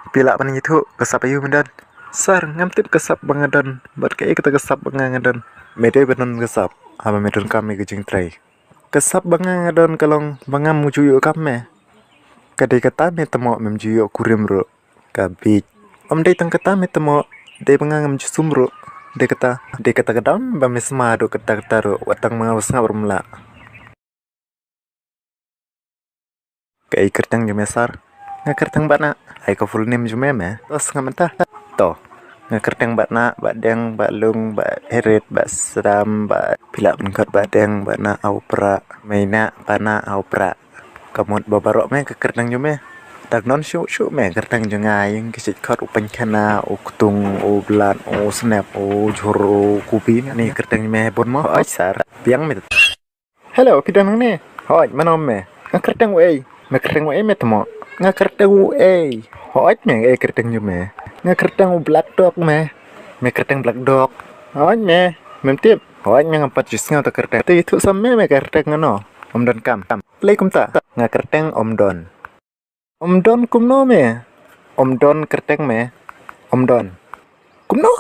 Pila pan itu kesap ayu mendan. Sar ngam tip kesap bangadan. Bat kaya kita kesap bangadan. Mede benon kesap. Apa medon kami kucing tray. Kesap bangadan kalong bangam mujuyo kami. Kadai kata me temo mem juyo kurim ro. Kabit. Om dai tang kata me temo dai bangam jusum ro. De kata kadam ba mesma do kata ro watang mangawas ngabur mela. Kai kertang jemesar. Ngakertang bana. Ai ko full name jume me. Tos ngamenta. To. Ngakertang bana, badeng, balung, heret, seram, pila pengkat badeng, bana au pra, maina bana au pra. Kamot babarok me kekertang jume. Tak non syuk me kertang jengai yang kisit kat upan kana uktung belan snap joro kupi ni kertang me bon mo sar piang me. Hello pidang ne. Hoi manom me. Ngakertang we. Ngakertang we me temo. Ngakertang we. Hoi me kertang jume. Ngakertang black dog me. Me kertang black dog. Hoi me. Mem tip. Hoi me ngampat jus ngau ta kertang. Tu itu samme me kertang ngano. Om don kam. Play kum ta. Ngakertang om don. Om don kumno me. Om don kerteng me. Om don. Kumno?